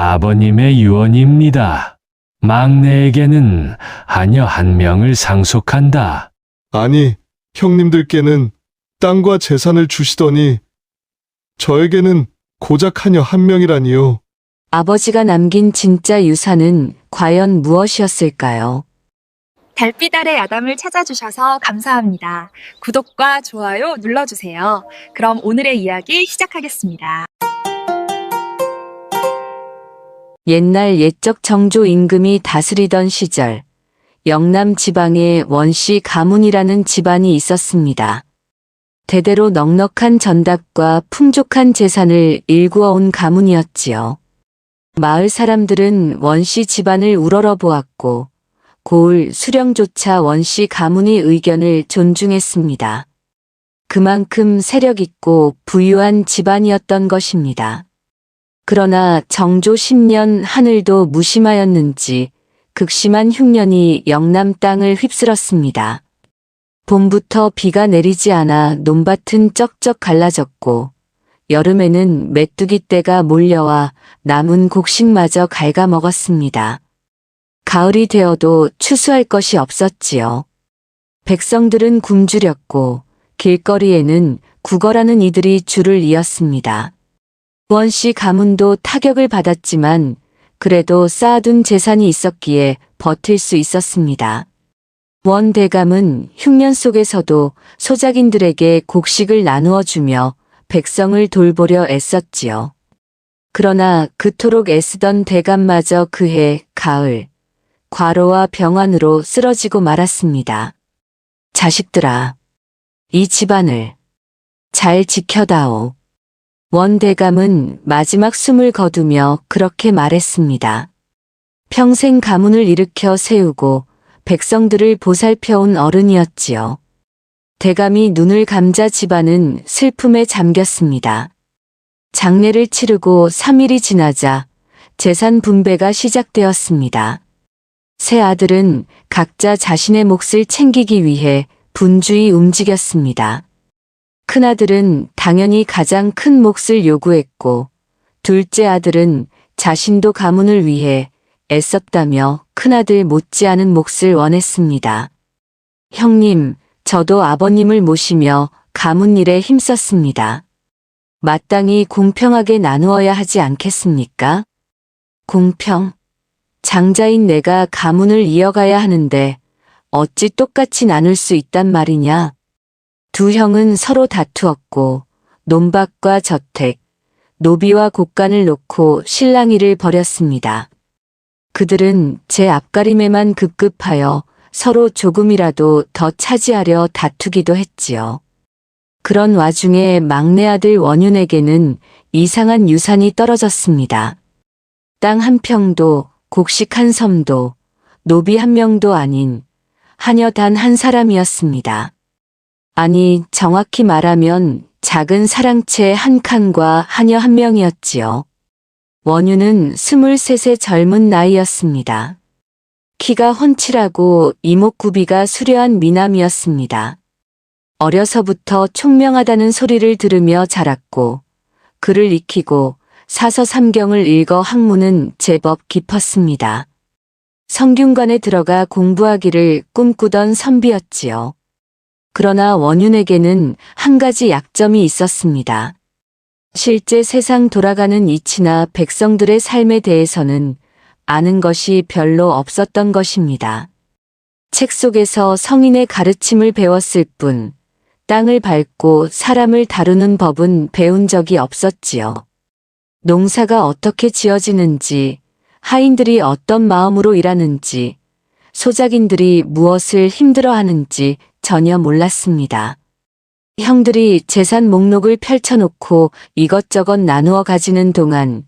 아버님의 유언입니다. 막내에게는 하녀 한 명을 상속한다. 아니, 형님들께는 땅과 재산을 주시더니 저에게는 고작 하녀 한 명이라니요. 아버지가 남긴 진짜 유산은 과연 무엇이었을까요? 달빛 아래 아담을 찾아주셔서 감사합니다. 구독과 좋아요 눌러주세요. 그럼 오늘의 이야기 시작하겠습니다. 옛날 옛적 정조 임금이 다스리던 시절, 영남 지방에 원씨 가문이라는 집안이 있었습니다. 대대로 넉넉한 전답과 풍족한 재산을 일구어온 가문이었지요. 마을 사람들은 원씨 집안을 우러러보았고 고을 수령조차 원씨 가문의 의견을 존중했습니다. 그만큼 세력 있고 부유한 집안이었던 것입니다. 그러나 정조 10년 하늘도 무심하였는지 극심한 흉년이 영남 땅을 휩쓸었습니다. 봄부터 비가 내리지 않아 논밭은 쩍쩍 갈라졌고 여름에는 메뚜기 떼가 몰려와 남은 곡식마저 갉아먹었습니다. 가을이 되어도 추수할 것이 없었지요. 백성들은 굶주렸고 길거리에는 구걸하는 이들이 줄을 이었습니다. 원씨 가문도 타격을 받았지만 그래도 쌓아둔 재산이 있었기에 버틸 수 있었습니다. 원 대감은 흉년 속에서도 소작인들에게 곡식을 나누어 주며 백성을 돌보려 애썼지요. 그러나 그토록 애쓰던 대감마저 그해 가을 과로와 병환으로 쓰러지고 말았습니다. 자식들아, 이 집안을 잘 지켜다오. 원 대감은 마지막 숨을 거두며 그렇게 말했습니다. 평생 가문을 일으켜 세우고 백성들을 보살펴온 어른이었지요. 대감이 눈을 감자 집안은 슬픔에 잠겼습니다. 장례를 치르고 3일이 지나자 재산 분배가 시작되었습니다. 세 아들은 각자 자신의 몫을 챙기기 위해 분주히 움직였습니다. 큰아들은 당연히 가장 큰 몫을 요구했고 둘째 아들은 자신도 가문을 위해 애썼다며 큰아들 못지않은 몫을 원했습니다. 형님, 저도 아버님을 모시며 가문 일에 힘썼습니다. 마땅히 공평하게 나누어야 하지 않겠습니까? 공평? 장자인 내가 가문을 이어가야 하는데 어찌 똑같이 나눌 수 있단 말이냐? 두 형은 서로 다투었고 논밭과 저택, 노비와 곡간을 놓고 실랑이를 벌였습니다. 그들은 제 앞가림에만 급급하여 서로 조금이라도 더 차지하려 다투기도 했지요. 그런 와중에 막내 아들 원윤에게는 이상한 유산이 떨어졌습니다. 땅 한 평도, 곡식 한 섬도, 노비 한 명도 아닌 하녀 단 한 사람이었습니다. 아니, 정확히 말하면 작은 사랑채 한 칸과 하녀 한 명이었지요. 원유는 23세 젊은 나이였습니다. 키가 훤칠하고 이목구비가 수려한 미남이었습니다. 어려서부터 총명하다는 소리를 들으며 자랐고 글을 익히고 사서삼경을 읽어 학문은 제법 깊었습니다. 성균관에 들어가 공부하기를 꿈꾸던 선비였지요. 그러나 원윤에게는 한 가지 약점이 있었습니다. 실제 세상 돌아가는 이치나 백성들의 삶에 대해서는 아는 것이 별로 없었던 것입니다. 책 속에서 성인의 가르침을 배웠을 뿐 땅을 밟고 사람을 다루는 법은 배운 적이 없었지요. 농사가 어떻게 지어지는지, 하인들이 어떤 마음으로 일하는지, 소작인들이 무엇을 힘들어하는지 전혀 몰랐습니다. 형들이 재산 목록을 펼쳐놓고 이것저것 나누어 가지는 동안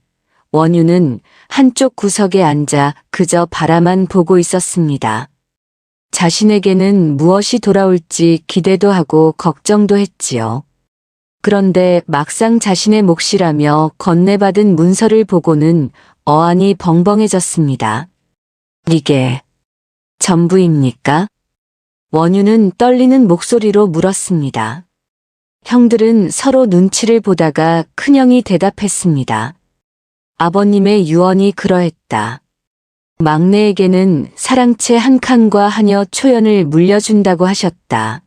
원유는 한쪽 구석에 앉아 그저 바라만 보고 있었습니다. 자신에게는 무엇이 돌아올지 기대도 하고 걱정도 했지요. 그런데 막상 자신의 몫이라며 건네받은 문서를 보고는 어안이 벙벙해졌습니다. 이게 전부입니까? 원유는 떨리는 목소리로 물었습니다. 형들은 서로 눈치를 보다가 큰형이 대답했습니다. 아버님의 유언이 그러했다. 막내에게는 사랑채 한 칸과 하녀 초연을 물려준다고 하셨다.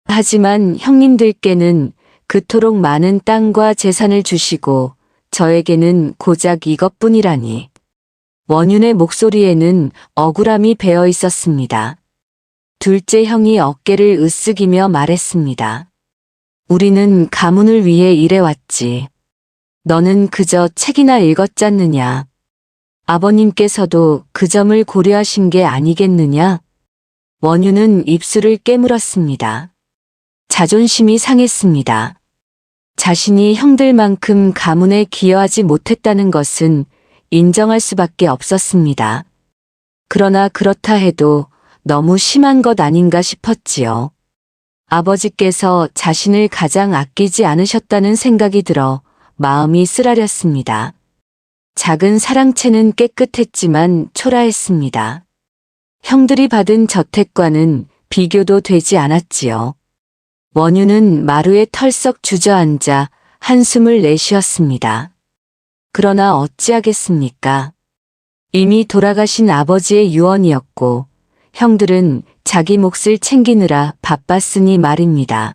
하지만 형님들께는 그토록 많은 땅과 재산을 주시고 저에게는 고작 이것뿐이라니. 원윤의 목소리에는 억울함이 배어 있었습니다. 둘째 형이 어깨를 으쓱이며 말했습니다. 우리는 가문을 위해 일해왔지. 너는 그저 책이나 읽었잖느냐. 아버님께서도 그 점을 고려하신 게 아니겠느냐? 원윤은 입술을 깨물었습니다. 자존심이 상했습니다. 자신이 형들만큼 가문에 기여하지 못했다는 것은 인정할 수밖에 없었습니다. 그러나 그렇다 해도 너무 심한 것 아닌가 싶었지요. 아버지께서 자신을 가장 아끼지 않으셨다는 생각이 들어 마음이 쓰라렸습니다. 작은 사랑채는 깨끗했지만 초라했습니다. 형들이 받은 저택과는 비교도 되지 않았지요. 원유는 마루에 털썩 주저앉아 한숨을 내쉬었습니다. 그러나 어찌하겠습니까? 이미 돌아가신 아버지의 유언이었고 형들은 자기 몫을 챙기느라 바빴으니 말입니다.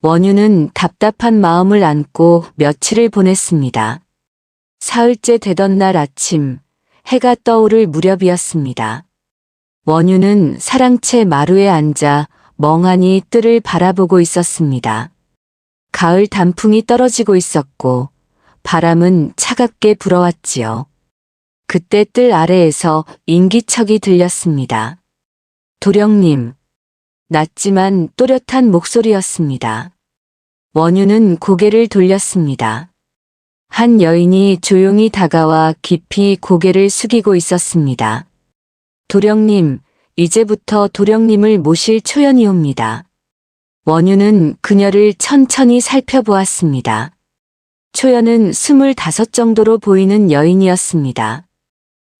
원유는 답답한 마음을 안고 며칠을 보냈습니다. 사흘째 되던 날 아침, 해가 떠오를 무렵이었습니다. 원유는 사랑채 마루에 앉아 멍하니 뜰을 바라보고 있었습니다. 가을 단풍이 떨어지고 있었고 바람은 차갑게 불어왔지요. 그때 뜰 아래에서 인기척이 들렸습니다. 도령님, 낮지만 또렷한 목소리였습니다. 원유는 고개를 돌렸습니다. 한 여인이 조용히 다가와 깊이 고개를 숙이고 있었습니다. 도령님, 이제부터 도령님을 모실 초연이옵니다. 원유는 그녀를 천천히 살펴보았습니다. 초연은 25 정도로 보이는 여인이었습니다.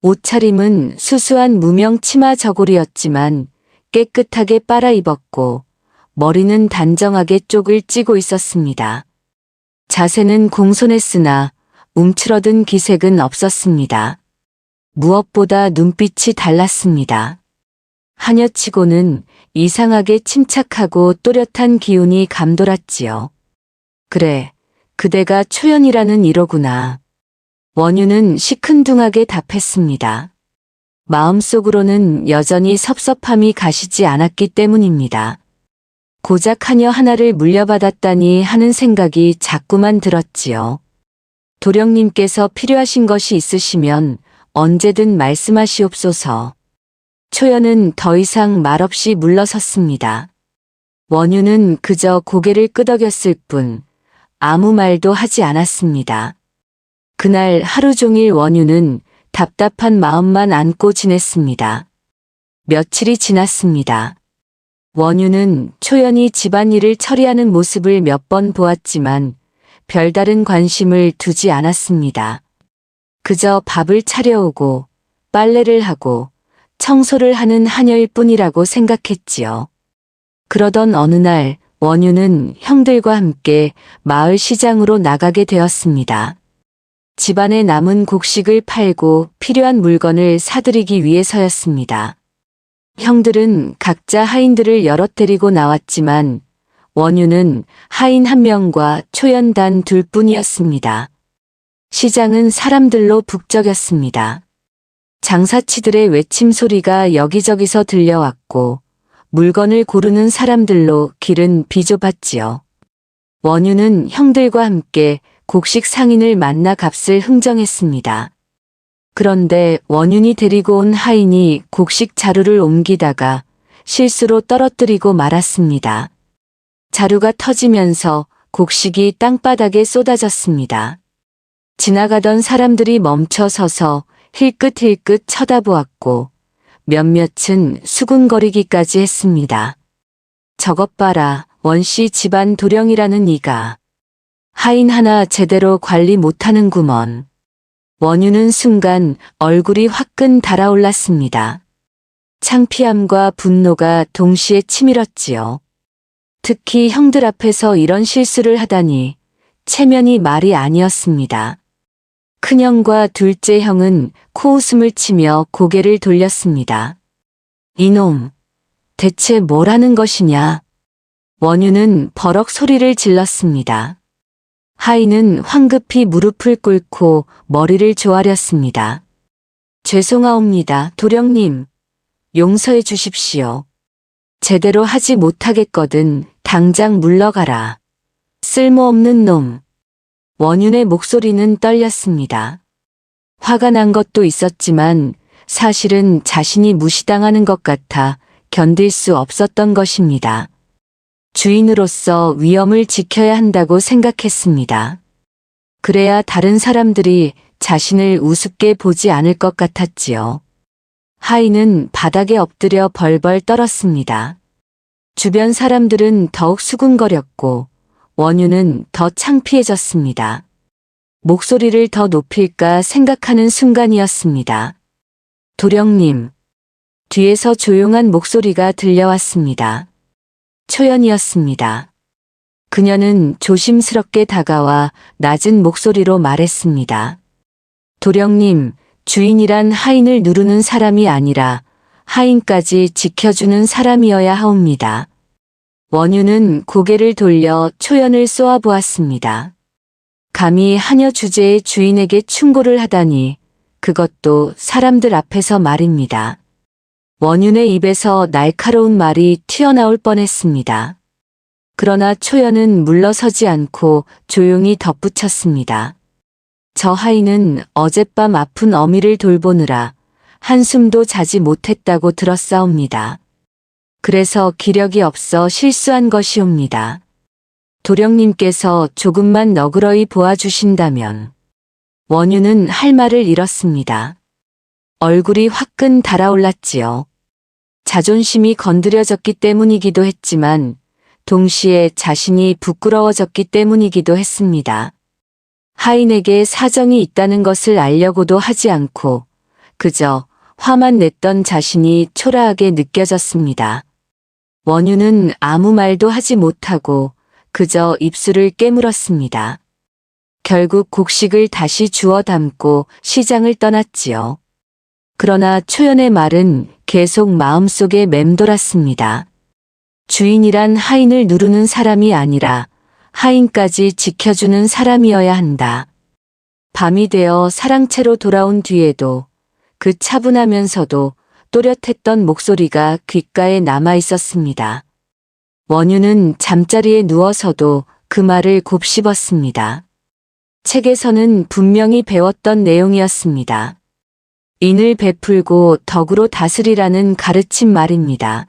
옷차림은 수수한 무명 치마 저고리였지만 깨끗하게 빨아입었고 머리는 단정하게 쪽을 찌고 있었습니다. 자세는 공손했으나 움츠러든 기색은 없었습니다. 무엇보다 눈빛이 달랐습니다. 하녀치고는 이상하게 침착하고 또렷한 기운이 감돌았지요. 그래, 그대가 초연이라는 이로구나. 원유는 시큰둥하게 답했습니다. 마음속으로는 여전히 섭섭함이 가시지 않았기 때문입니다. 고작 하녀 하나를 물려받았다니 하는 생각이 자꾸만 들었지요. 도령님께서 필요하신 것이 있으시면 언제든 말씀하시옵소서. 초연은 더 이상 말없이 물러섰습니다. 원유는 그저 고개를 끄덕였을 뿐 아무 말도 하지 않았습니다. 그날 하루 종일 원유는 답답한 마음만 안고 지냈습니다. 며칠이 지났습니다. 원유는 초연이 집안일을 처리하는 모습을 몇 번 보았지만 별다른 관심을 두지 않았습니다. 그저 밥을 차려오고 빨래를 하고 청소를 하는 하녀일 뿐이라고 생각했지요. 그러던 어느 날 원유는 형들과 함께 마을 시장으로 나가게 되었습니다. 집안에 남은 곡식을 팔고 필요한 물건을 사들이기 위해서였습니다. 형들은 각자 하인들을 여럿 데리고 나왔지만 원유는 하인 한 명과 초연 단 둘뿐이었습니다. 시장은 사람들로 북적였습니다. 장사치들의 외침 소리가 여기저기서 들려왔고 물건을 고르는 사람들로 길은 비좁았지요. 원유는 형들과 함께 곡식 상인을 만나 값을 흥정했습니다. 그런데 원윤이 데리고 온 하인이 곡식 자루를 옮기다가 실수로 떨어뜨리고 말았습니다. 자루가 터지면서 곡식이 땅바닥에 쏟아졌습니다. 지나가던 사람들이 멈춰 서서 힐끗힐끗 쳐다보았고 몇몇은 수군거리기까지 했습니다. 저것 봐라, 원씨 집안 도령이라는 이가. 하인 하나 제대로 관리 못하는구먼. 원유는 순간 얼굴이 화끈 달아올랐습니다. 창피함과 분노가 동시에 치밀었지요. 특히 형들 앞에서 이런 실수를 하다니 체면이 말이 아니었습니다. 큰형과 둘째 형은 코웃음을 치며 고개를 돌렸습니다. 이놈, 대체 뭘 하는 것이냐? 원유는 버럭 소리를 질렀습니다. 하인은 황급히 무릎을 꿇고 머리를 조아렸습니다. 죄송하옵니다, 도령님. 용서해 주십시오. 제대로 하지 못하겠거든 당장 물러가라. 쓸모없는 놈. 원윤의 목소리는 떨렸습니다. 화가 난 것도 있었지만 사실은 자신이 무시당하는 것 같아 견딜 수 없었던 것입니다. 주인으로서 위엄을 지켜야 한다고 생각했습니다. 그래야 다른 사람들이 자신을 우습게 보지 않을 것 같았지요. 하인은 바닥에 엎드려 벌벌 떨었습니다. 주변 사람들은 더욱 수군거렸고 원유는 더 창피해졌습니다. 목소리를 더 높일까 생각하는 순간이었습니다. 도령님. 뒤에서 조용한 목소리가 들려왔습니다. 초연이었습니다. 그녀는 조심스럽게 다가와 낮은 목소리로 말했습니다. 도령님, 주인이란 하인을 누르는 사람이 아니라 하인까지 지켜주는 사람이어야 하옵니다. 원유는 고개를 돌려 초연을 쏘아보았습니다. 감히 하녀 주제의 주인에게 충고를 하다니 그것도 사람들 앞에서 말입니다. 원윤의 입에서 날카로운 말이 튀어나올 뻔했습니다. 그러나 초연은 물러서지 않고 조용히 덧붙였습니다. 저 하인은 어젯밤 아픈 어미를 돌보느라 한숨도 자지 못했다고 들었사옵니다. 그래서 기력이 없어 실수한 것이옵니다. 도령님께서 조금만 너그러이 보아주신다면. 원유는 할 말을 잃었습니다. 얼굴이 화끈 달아올랐지요. 자존심이 건드려졌기 때문이기도 했지만 동시에 자신이 부끄러워졌기 때문이기도 했습니다. 하인에게 사정이 있다는 것을 알려고도 하지 않고 그저 화만 냈던 자신이 초라하게 느껴졌습니다. 원유는 아무 말도 하지 못하고 그저 입술을 깨물었습니다. 결국 곡식을 다시 주워 담고 시장을 떠났지요. 그러나 초연의 말은 계속 마음속에 맴돌았습니다. 주인이란 하인을 누르는 사람이 아니라 하인까지 지켜주는 사람이어야 한다. 밤이 되어 사랑채로 돌아온 뒤에도 그 차분하면서도 또렷했던 목소리가 귓가에 남아 있었습니다. 원유는 잠자리에 누워서도 그 말을 곱씹었습니다. 책에서는 분명히 배웠던 내용이었습니다. 인을 베풀고 덕으로 다스리라는 가르침 말입니다.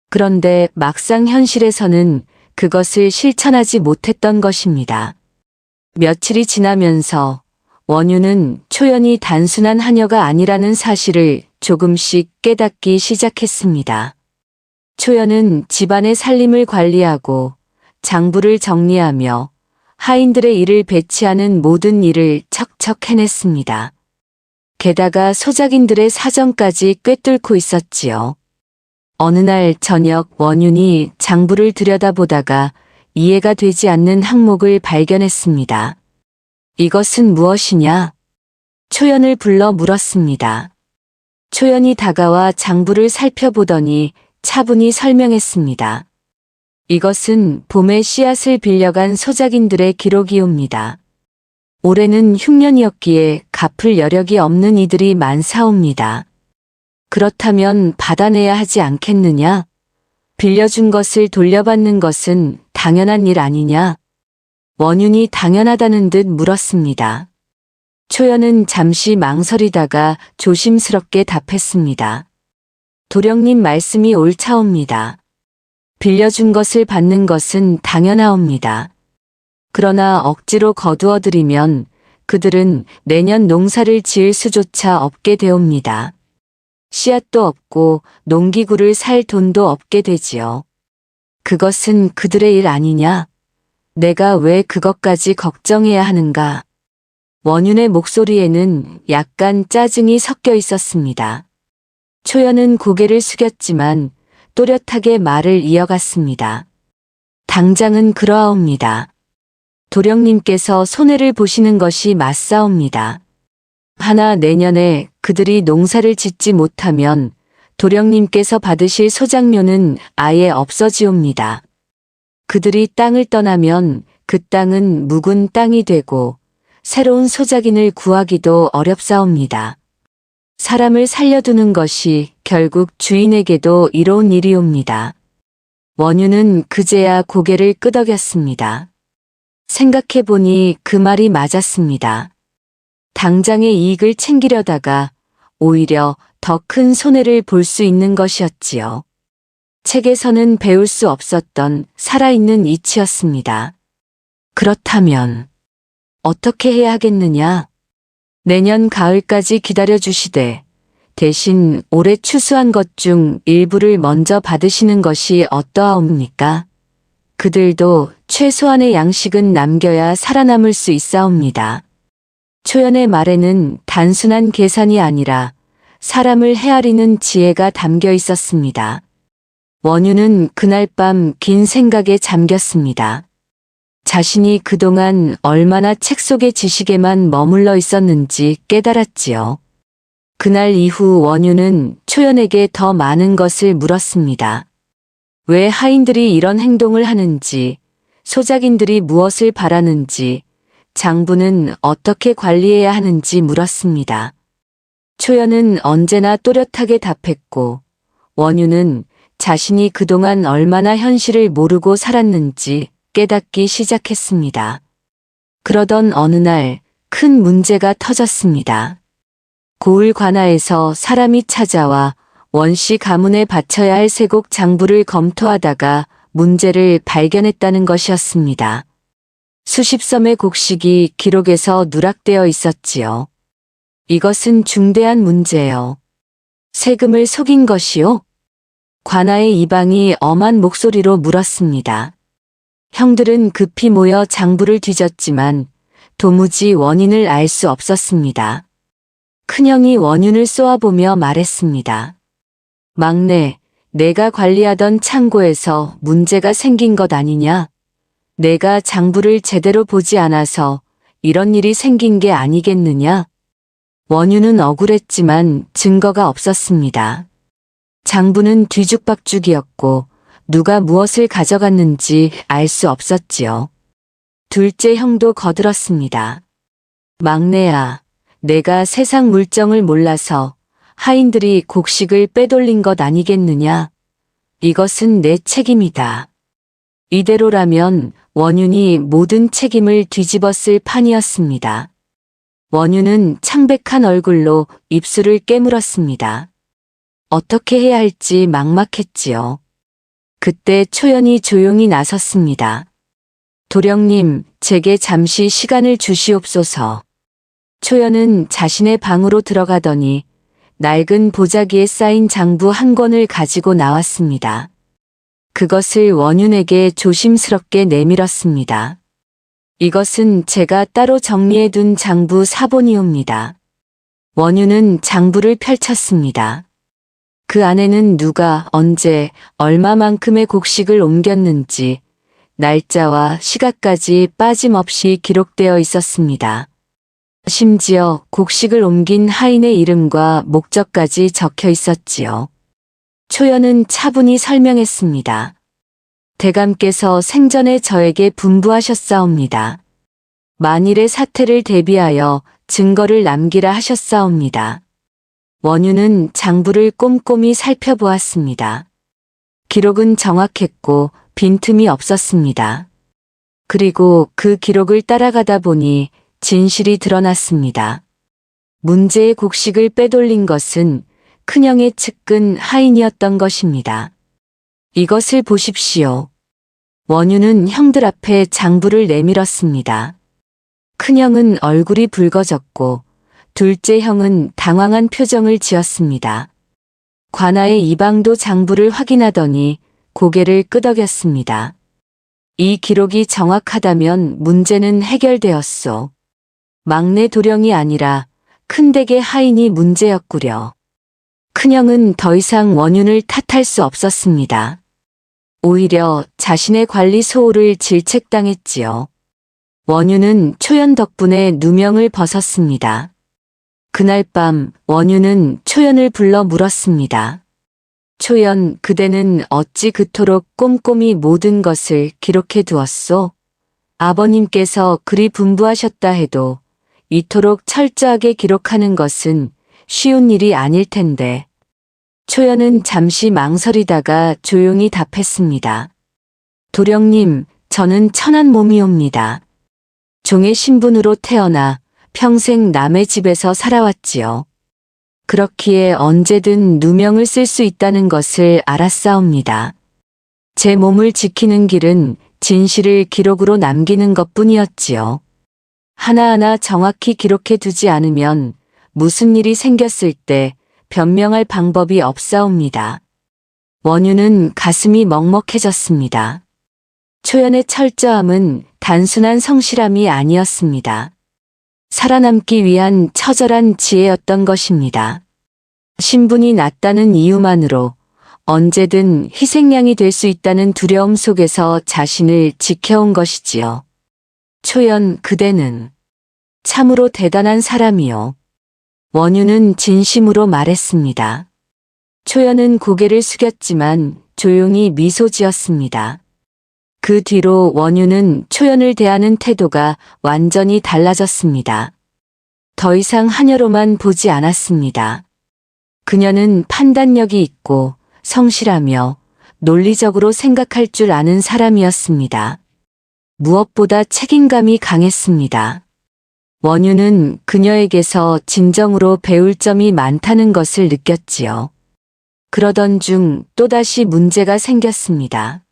그런데 막상 현실에서는 그것을 실천하지 못했던 것입니다. 며칠이 지나면서 원유는 초연이 단순한 하녀가 아니라는 사실을 조금씩 깨닫기 시작했습니다. 초연은 집안의 살림을 관리하고 장부를 정리하며 하인들의 일을 배치하는 모든 일을 척척 해냈습니다. 게다가 소작인들의 사정까지 꿰뚫고 있었지요. 어느 날 저녁 원윤이 장부를 들여다보다가 이해가 되지 않는 항목을 발견했습니다. 이것은 무엇이냐? 초연을 불러 물었습니다. 초연이 다가와 장부를 살펴보더니 차분히 설명했습니다. 이것은 봄에 씨앗을 빌려간 소작인들의 기록이옵니다. 올해는 흉년이었기에 갚을 여력이 없는 이들이 많사옵니다. 그렇다면 받아내야 하지 않겠느냐? 빌려준 것을 돌려받는 것은 당연한 일 아니냐? 원윤이 당연하다는 듯 물었습니다. 초연은 잠시 망설이다가 조심스럽게 답했습니다. 도령님 말씀이 옳사옵니다. 빌려준 것을 받는 것은 당연하옵니다. 그러나 억지로 거두어들이면 그들은 내년 농사를 지을 수조차 없게 되옵니다. 씨앗도 없고 농기구를 살 돈도 없게 되지요. 그것은 그들의 일 아니냐? 내가 왜 그것까지 걱정해야 하는가? 원윤의 목소리에는 약간 짜증이 섞여 있었습니다. 초연은 고개를 숙였지만 또렷하게 말을 이어갔습니다. 당장은 그러하옵니다. 도령님께서 손해를 보시는 것이 맞사옵니다. 하나 내년에 그들이 농사를 짓지 못하면 도령님께서 받으실 소작료는 아예 없어지옵니다. 그들이 땅을 떠나면 그 땅은 묵은 땅이 되고 새로운 소작인을 구하기도 어렵사옵니다. 사람을 살려두는 것이 결국 주인에게도 이로운 일이옵니다. 원유는 그제야 고개를 끄덕였습니다. 생각해보니 그 말이 맞았습니다. 당장의 이익을 챙기려다가 오히려 더 큰 손해를 볼 수 있는 것이었지요. 책에서는 배울 수 없었던 살아있는 이치였습니다. 그렇다면 어떻게 해야 하겠느냐? 내년 가을까지 기다려주시되 대신 올해 추수한 것 중 일부를 먼저 받으시는 것이 어떠하옵니까? 그들도 최소한의 양식은 남겨야 살아남을 수 있사옵니다. 초연의 말에는 단순한 계산이 아니라 사람을 헤아리는 지혜가 담겨 있었습니다. 원유는 그날 밤 긴 생각에 잠겼습니다. 자신이 그동안 얼마나 책 속의 지식에만 머물러 있었는지 깨달았지요. 그날 이후 원유는 초연에게 더 많은 것을 물었습니다. 왜 하인들이 이런 행동을 하는지, 소작인들이 무엇을 바라는지, 장부는 어떻게 관리해야 하는지 물었습니다. 초연은 언제나 또렷하게 답했고, 원유는 자신이 그동안 얼마나 현실을 모르고 살았는지 깨닫기 시작했습니다. 그러던 어느 날 큰 문제가 터졌습니다. 고을 관아에서 사람이 찾아와 원씨 가문에 바쳐야 할 세곡 장부를 검토하다가 문제를 발견했다는 것이었습니다. 수십 섬의 곡식이 기록에서 누락되어 있었지요. 이것은 중대한 문제요. 세금을 속인 것이요? 관아의 이방이 엄한 목소리로 물었습니다. 형들은 급히 모여 장부를 뒤졌지만 도무지 원인을 알 수 없었습니다. 큰형이 원인을 쏘아보며 말했습니다. 막내, 내가 관리하던 창고에서 문제가 생긴 것 아니냐? 내가 장부를 제대로 보지 않아서 이런 일이 생긴 게 아니겠느냐? 원유는 억울했지만 증거가 없었습니다. 장부는 뒤죽박죽이었고 누가 무엇을 가져갔는지 알 수 없었지요. 둘째 형도 거들었습니다. 막내야, 내가 세상 물정을 몰라서 하인들이 곡식을 빼돌린 것 아니겠느냐? 이것은 내 책임이다. 이대로라면 원윤이 모든 책임을 뒤집었을 판이었습니다. 원유는 창백한 얼굴로 입술을 깨물었습니다. 어떻게 해야 할지 막막했지요. 그때 초연이 조용히 나섰습니다. 도령님, 제게 잠시 시간을 주시옵소서. 초연은 자신의 방으로 들어가더니 낡은 보자기에 쌓인 장부 한 권을 가지고 나왔습니다. 그것을 원윤에게 조심스럽게 내밀었습니다. 이것은 제가 따로 정리해둔 장부 사본이옵니다. 원유는 장부를 펼쳤습니다. 그 안에는 누가 언제 얼마만큼의 곡식을 옮겼는지 날짜와 시각까지 빠짐없이 기록되어 있었습니다. 심지어 곡식을 옮긴 하인의 이름과 목적까지 적혀 있었지요. 초연은 차분히 설명했습니다. 대감께서 생전에 저에게 분부하셨사옵니다. 만일의 사태를 대비하여 증거를 남기라 하셨사옵니다. 원유는 장부를 꼼꼼히 살펴보았습니다. 기록은 정확했고 빈틈이 없었습니다. 그리고 그 기록을 따라가다 보니 진실이 드러났습니다. 문제의 곡식을 빼돌린 것은 큰형의 측근 하인이었던 것입니다. 이것을 보십시오. 원유는 형들 앞에 장부를 내밀었습니다. 큰형은 얼굴이 붉어졌고 둘째 형은 당황한 표정을 지었습니다. 관아의 이방도 장부를 확인하더니 고개를 끄덕였습니다. 이 기록이 정확하다면 문제는 해결되었소. 막내 도령이 아니라 큰댁의 하인이 문제였구려. 큰형은 더 이상 원윤을 탓할 수 없었습니다. 오히려 자신의 관리 소홀을 질책당했지요. 원유는 초연 덕분에 누명을 벗었습니다. 그날 밤 원유는 초연을 불러 물었습니다. 초연, 그대는 어찌 그토록 꼼꼼히 모든 것을 기록해 두었소? 아버님께서 그리 분부하셨다 해도 이토록 철저하게 기록하는 것은 쉬운 일이 아닐 텐데. 초연은 잠시 망설이다가 조용히 답했습니다. 도령님, 저는 천한 몸이옵니다. 종의 신분으로 태어나 평생 남의 집에서 살아왔지요. 그렇기에 언제든 누명을 쓸 수 있다는 것을 알았사옵니다. 제 몸을 지키는 길은 진실을 기록으로 남기는 것뿐이었지요. 하나하나 정확히 기록해 두지 않으면 무슨 일이 생겼을 때 변명할 방법이 없사옵니다. 원유는 가슴이 먹먹해졌습니다. 초연의 철저함은 단순한 성실함이 아니었습니다. 살아남기 위한 처절한 지혜였던 것입니다. 신분이 낮다는 이유만으로 언제든 희생양이 될 수 있다는 두려움 속에서 자신을 지켜온 것이지요. 초연, 그대는 참으로 대단한 사람이요. 원유는 진심으로 말했습니다. 초연은 고개를 숙였지만 조용히 미소 지었습니다. 그 뒤로 원유는 초연을 대하는 태도가 완전히 달라졌습니다. 더 이상 하녀로만 보지 않았습니다. 그녀는 판단력이 있고 성실하며 논리적으로 생각할 줄 아는 사람이었습니다. 무엇보다 책임감이 강했습니다. 원유는 그녀에게서 진정으로 배울 점이 많다는 것을 느꼈지요. 그러던 중 또다시 문제가 생겼습니다.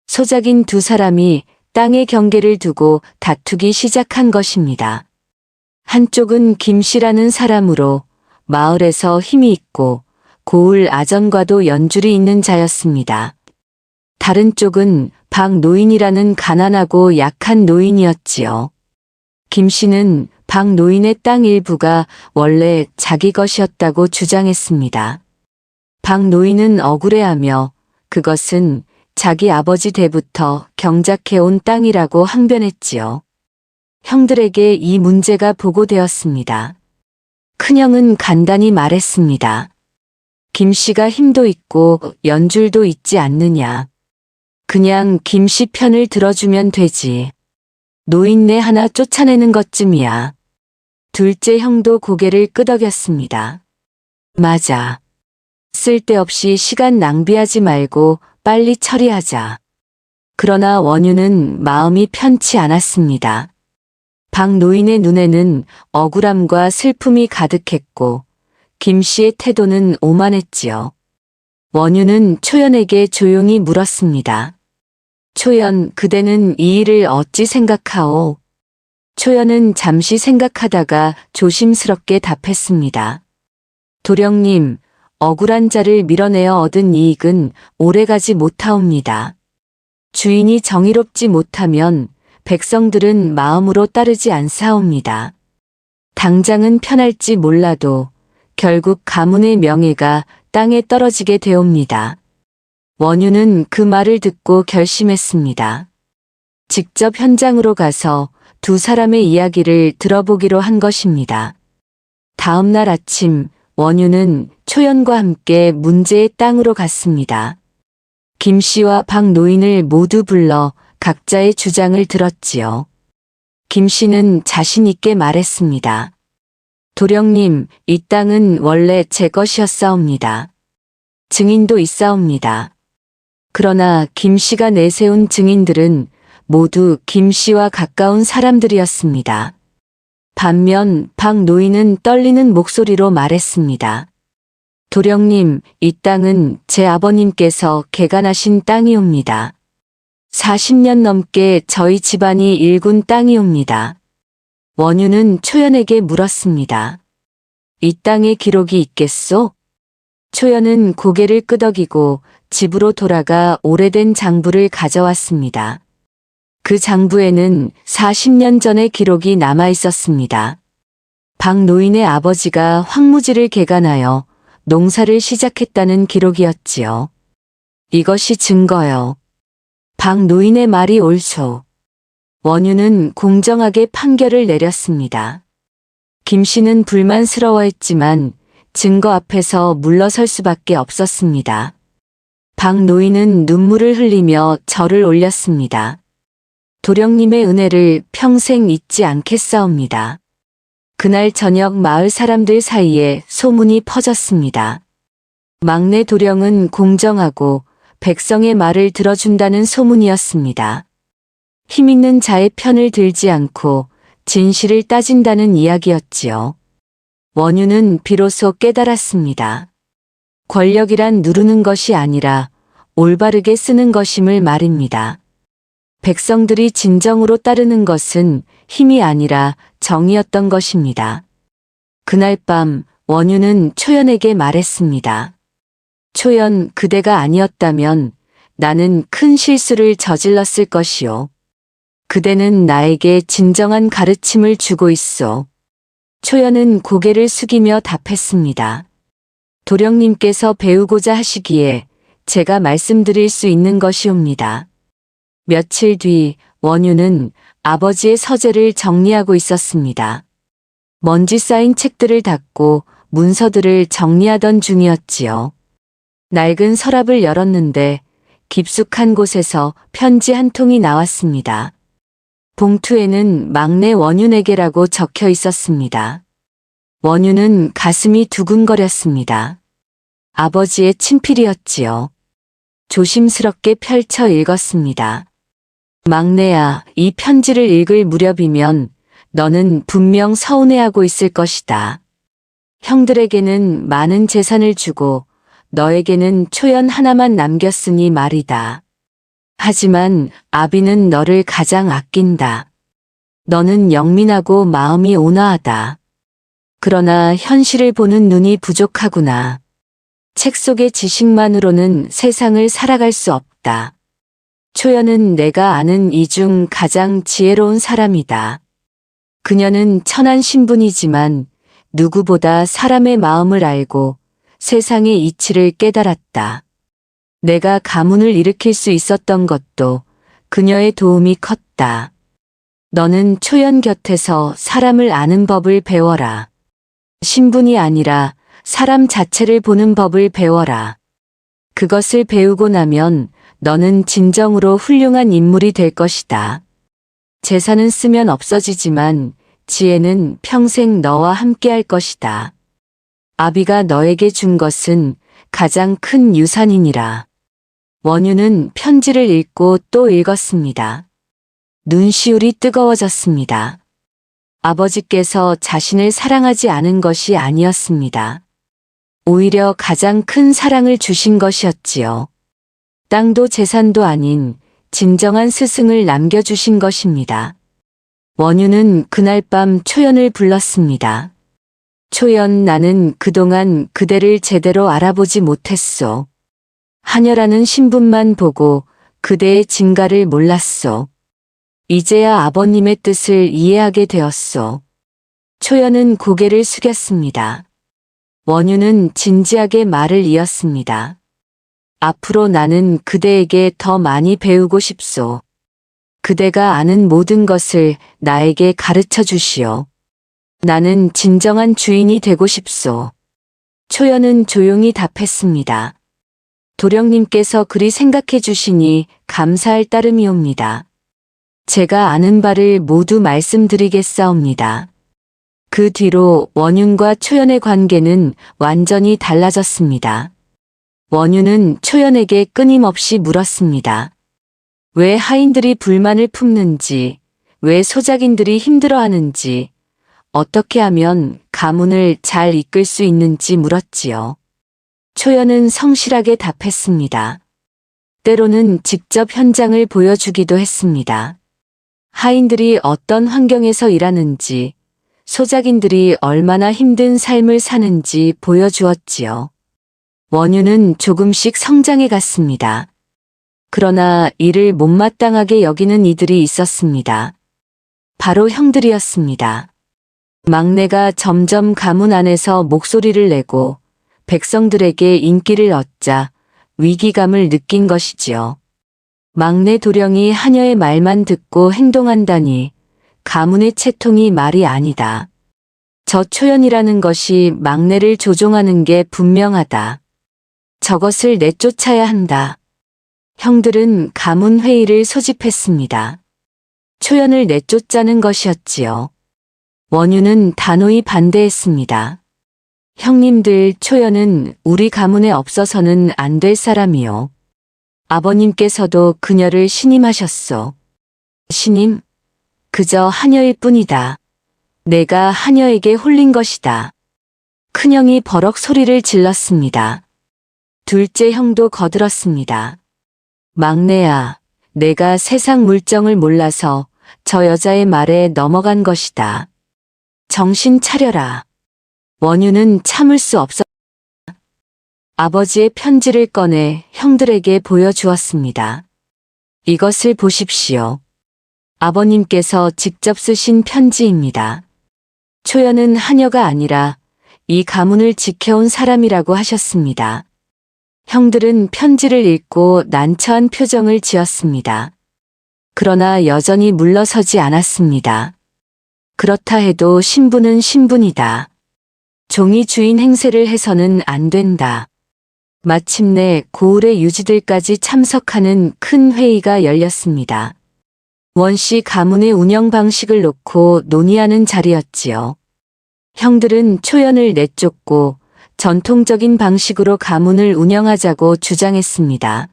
소작인 두 사람이 땅의 경계를 두고 다투기 시작한 것입니다. 한쪽은 김씨라는 사람으로 마을에서 힘이 있고 고을 아전과도 연줄이 있는 자였습니다. 다른 쪽은 박노인이라는 가난하고 약한 노인이었지요. 김씨는 박노인의 땅 일부가 원래 자기 것이었다고 주장했습니다. 박노인은 억울해하며 그것은 자기 아버지 때부터 경작해온 땅이라고 항변했지요. 형들에게 이 문제가 보고되었습니다. 큰형은 간단히 말했습니다. 김씨가 힘도 있고 연줄도 있지 않느냐. 그냥 김씨 편을 들어주면 되지. 노인네 하나 쫓아내는 것쯤이야. 둘째 형도 고개를 끄덕였습니다. 맞아. 쓸데없이 시간 낭비하지 말고 빨리 처리하자. 그러나 원유는 마음이 편치 않았습니다. 박노인의 눈에는 억울함과 슬픔이 가득했고 김씨의 태도는 오만했지요. 원유는 초연에게 조용히 물었습니다. 초연, 그대는 이 일을 어찌 생각하오? 초연은 잠시 생각하다가 조심스럽게 답했습니다. 도령님, 억울한 자를 밀어내어 얻은 이익은 오래가지 못하옵니다. 주인이 정의롭지 못하면 백성들은 마음으로 따르지 않사옵니다. 당장은 편할지 몰라도 결국 가문의 명예가 땅에 떨어지게 되옵니다. 원유는 그 말을 듣고 결심했습니다. 직접 현장으로 가서 두 사람의 이야기를 들어보기로 한 것입니다. 다음 날 아침 원유는 초연과 함께 문제의 땅으로 갔습니다. 김씨와 박노인을 모두 불러 각자의 주장을 들었지요. 김씨는 자신 있게 말했습니다. 도령님, 이 땅은 원래 제 것이었사옵니다. 증인도 있사옵니다. 그러나 김씨가 내세운 증인들은 모두 김씨와 가까운 사람들이었습니다. 반면 박노인은 떨리는 목소리로 말했습니다. 도령님, 이 땅은 제 아버님께서 개간하신 땅이옵니다. 40년 넘게 저희 집안이 일군 땅이옵니다. 원유는 초연에게 물었습니다. 이 땅에 기록이 있겠소? 초연은 고개를 끄덕이고 집으로 돌아가 오래된 장부를 가져왔습니다. 그 장부에는 40년 전의 기록이 남아 있었습니다. 박노인의 아버지가 황무지를 개간하여 농사를 시작했다는 기록이었지요. 이것이 증거요. 박노인의 말이 옳소. 원유는 공정하게 판결을 내렸습니다. 김 씨는 불만스러워했지만 증거 앞에서 물러설 수밖에 없었습니다. 박 노인은 눈물을 흘리며 절을 올렸습니다. 도령님의 은혜를 평생 잊지 않겠사옵니다. 그날 저녁 마을 사람들 사이에 소문이 퍼졌습니다. 막내 도령은 공정하고 백성의 말을 들어준다는 소문이었습니다. 힘있는 자의 편을 들지 않고 진실을 따진다는 이야기였지요. 원유는 비로소 깨달았습니다. 권력이란 누르는 것이 아니라 올바르게 쓰는 것임을 말입니다. 백성들이 진정으로 따르는 것은 힘이 아니라 정이었던 것입니다. 그날 밤 원유는 초연에게 말했습니다. 초연, 그대가 아니었다면 나는 큰 실수를 저질렀을 것이오. 그대는 나에게 진정한 가르침을 주고 있소. 초연은 고개를 숙이며 답했습니다. 도령님께서 배우고자 하시기에 제가 말씀드릴 수 있는 것이옵니다. 며칠 뒤 원유는 아버지의 서재를 정리하고 있었습니다. 먼지 쌓인 책들을 닫고 문서들을 정리하던 중이었지요. 낡은 서랍을 열었는데 깊숙한 곳에서 편지 한 통이 나왔습니다. 봉투에는 막내 원윤에게라고 적혀 있었습니다. 원윤은 가슴이 두근거렸습니다. 아버지의 친필이었지요. 조심스럽게 펼쳐 읽었습니다. 막내야, 이 편지를 읽을 무렵이면 너는 분명 서운해하고 있을 것이다. 형들에게는 많은 재산을 주고 너에게는 초연 하나만 남겼으니 말이다. 하지만 아비는 너를 가장 아낀다. 너는 영민하고 마음이 온화하다. 그러나 현실을 보는 눈이 부족하구나. 책 속의 지식만으로는 세상을 살아갈 수 없다. 초연은 내가 아는 이 중 가장 지혜로운 사람이다. 그녀는 천한 신분이지만 누구보다 사람의 마음을 알고 세상의 이치를 깨달았다. 내가 가문을 일으킬 수 있었던 것도 그녀의 도움이 컸다. 너는 초연 곁에서 사람을 아는 법을 배워라. 신분이 아니라 사람 자체를 보는 법을 배워라. 그것을 배우고 나면 너는 진정으로 훌륭한 인물이 될 것이다. 재산은 쓰면 없어지지만 지혜는 평생 너와 함께할 것이다. 아비가 너에게 준 것은 가장 큰 유산이니라. 원유는 편지를 읽고 또 읽었습니다. 눈시울이 뜨거워졌습니다. 아버지께서 자신을 사랑하지 않은 것이 아니었습니다. 오히려 가장 큰 사랑을 주신 것이었지요. 땅도 재산도 아닌 진정한 스승을 남겨주신 것입니다. 원유는 그날 밤 초연을 불렀습니다. 초연, 나는 그동안 그대를 제대로 알아보지 못했소. 하녀라는 신분만 보고 그대의 진가를 몰랐소. 이제야 아버님의 뜻을 이해하게 되었소. 초연은 고개를 숙였습니다. 원유는 진지하게 말을 이었습니다. 앞으로 나는 그대에게 더 많이 배우고 싶소. 그대가 아는 모든 것을 나에게 가르쳐 주시오. 나는 진정한 주인이 되고 싶소. 초연은 조용히 답했습니다. 도령님께서 그리 생각해 주시니 감사할 따름이옵니다. 제가 아는 바를 모두 말씀드리겠사옵니다. 그 뒤로 원윤과 초연의 관계는 완전히 달라졌습니다. 원윤은 초연에게 끊임없이 물었습니다. 왜 하인들이 불만을 품는지, 왜 소작인들이 힘들어하는지, 어떻게 하면 가문을 잘 이끌 수 있는지 물었지요. 초연은 성실하게 답했습니다. 때로는 직접 현장을 보여주기도 했습니다. 하인들이 어떤 환경에서 일하는지, 소작인들이 얼마나 힘든 삶을 사는지 보여주었지요. 원유는 조금씩 성장해 갔습니다. 그러나 이를 못마땅하게 여기는 이들이 있었습니다. 바로 형들이었습니다. 막내가 점점 가문 안에서 목소리를 내고 백성들에게 인기를 얻자 위기감을 느낀 것이지요. 막내 도령이 하녀의 말만 듣고 행동한다니 가문의 채통이 말이 아니다. 저 초연이라는 것이 막내를 조종하는 게 분명하다. 저것을 내쫓아야 한다. 형들은 가문 회의를 소집했습니다. 초연을 내쫓자는 것이었지요. 원유는 단호히 반대했습니다. 형님들, 초연은 우리 가문에 없어서는 안 될 사람이요. 아버님께서도 그녀를 신임하셨소. 신임? 그저 하녀일 뿐이다. 내가 하녀에게 홀린 것이다. 큰형이 버럭 소리를 질렀습니다. 둘째 형도 거들었습니다. 막내야, 내가 세상 물정을 몰라서 저 여자의 말에 넘어간 것이다. 정신 차려라. 원유는 참을 수 없었다. 아버지의 편지를 꺼내 형들에게 보여주었습니다. 이것을 보십시오. 아버님께서 직접 쓰신 편지입니다. 초연은 하녀가 아니라 이 가문을 지켜온 사람이라고 하셨습니다. 형들은 편지를 읽고 난처한 표정을 지었습니다. 그러나 여전히 물러서지 않았습니다. 그렇다 해도 신분은 신분이다. 종이 주인 행세를 해서는 안 된다. 마침내 고을의 유지들까지 참석하는 큰 회의가 열렸습니다. 원씨 가문의 운영 방식을 놓고 논의하는 자리였지요. 형들은 초연을 내쫓고 전통적인 방식으로 가문을 운영하자고 주장했습니다.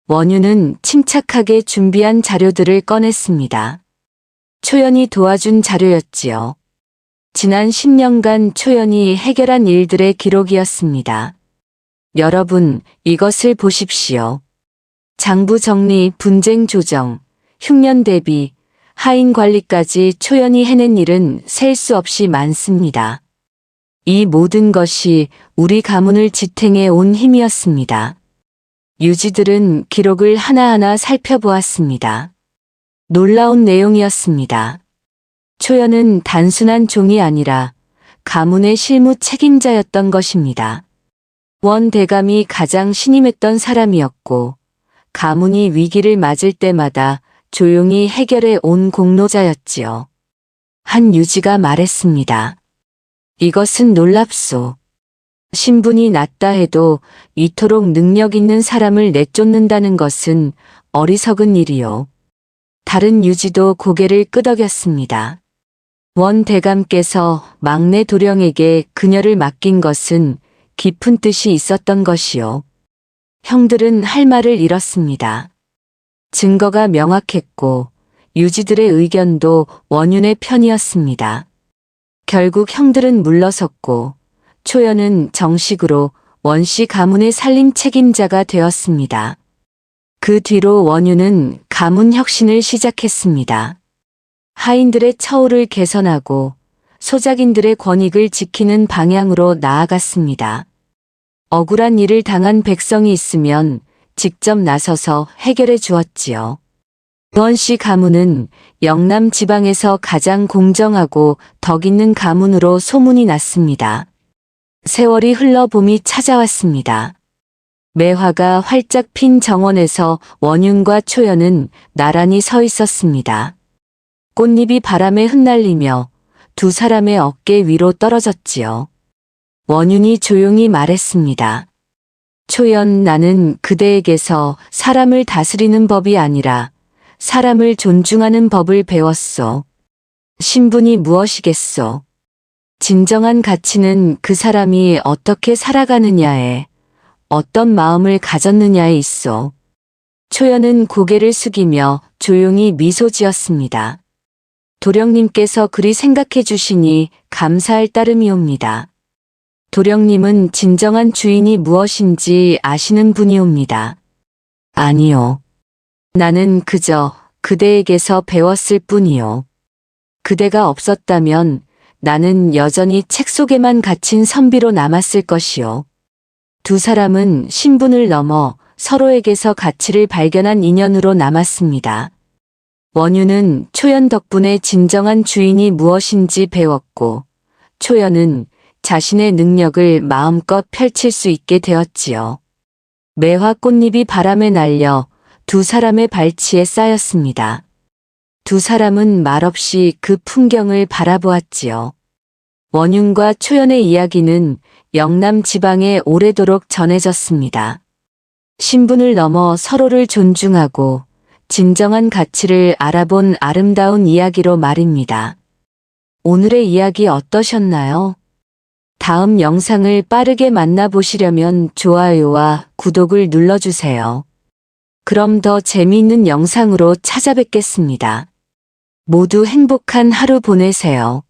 원유는 침착하게 준비한 자료들을 꺼냈습니다. 초연이 도와준 자료였지요. 지난 10년간 초연이 해결한 일들의 기록이었습니다. 여러분, 이것을 보십시오. 장부 정리, 분쟁 조정, 흉년 대비, 하인 관리까지 초연이 해낸 일은 셀 수 없이 많습니다. 이 모든 것이 우리 가문을 지탱해 온 힘이었습니다. 유지들은 기록을 하나하나 살펴보았습니다. 놀라운 내용이었습니다. 초연은 단순한 종이 아니라 가문의 실무 책임자였던 것입니다. 원 대감이 가장 신임했던 사람이었고 가문이 위기를 맞을 때마다 조용히 해결해 온 공로자였지요. 한 유지가 말했습니다. 이것은 놀랍소. 신분이 낮다 해도 이토록 능력 있는 사람을 내쫓는다는 것은 어리석은 일이요. 다른 유지도 고개를 끄덕였습니다. 원 대감께서 막내 도령에게 그녀를 맡긴 것은 깊은 뜻이 있었던 것이요. 형들은 할 말을 잃었습니다. 증거가 명확했고 유지들의 의견도 원윤의 편이었습니다. 결국 형들은 물러섰고 초연은 정식으로 원씨 가문의 살림 책임자가 되었습니다. 그 뒤로 원윤은 가문 혁신을 시작했습니다. 하인들의 처우를 개선하고 소작인들의 권익을 지키는 방향으로 나아갔습니다. 억울한 일을 당한 백성이 있으면 직접 나서서 해결해 주었지요. 원씨 가문은 영남 지방에서 가장 공정하고 덕 있는 가문으로 소문이 났습니다. 세월이 흘러 봄이 찾아왔습니다. 매화가 활짝 핀 정원에서 원윤과 초연은 나란히 서 있었습니다. 꽃잎이 바람에 흩날리며 두 사람의 어깨 위로 떨어졌지요. 원윤이 조용히 말했습니다. 초연, 나는 그대에게서 사람을 다스리는 법이 아니라 사람을 존중하는 법을 배웠소. 신분이 무엇이겠소? 진정한 가치는 그 사람이 어떻게 살아가느냐에, 어떤 마음을 가졌느냐에 있소. 초연은 고개를 숙이며 조용히 미소 지었습니다. 도령님께서 그리 생각해 주시니 감사할 따름이옵니다. 도령님은 진정한 주인이 무엇인지 아시는 분이옵니다. 아니요. 나는 그저 그대에게서 배웠을 뿐이요. 그대가 없었다면 나는 여전히 책 속에만 갇힌 선비로 남았을 것이요. 두 사람은 신분을 넘어 서로에게서 가치를 발견한 인연으로 남았습니다. 원유는 초연 덕분에 진정한 주인이 무엇인지 배웠고, 초연은 자신의 능력을 마음껏 펼칠 수 있게 되었지요. 매화 꽃잎이 바람에 날려 두 사람의 발치에 쌓였습니다. 두 사람은 말없이 그 풍경을 바라보았지요. 원윤과 초연의 이야기는 영남 지방에 오래도록 전해졌습니다. 신분을 넘어 서로를 존중하고 진정한 가치를 알아본 아름다운 이야기로 말입니다. 오늘의 이야기 어떠셨나요? 다음 영상을 빠르게 만나보시려면 좋아요와 구독을 눌러주세요. 그럼 더 재미있는 영상으로 찾아뵙겠습니다. 모두 행복한 하루 보내세요.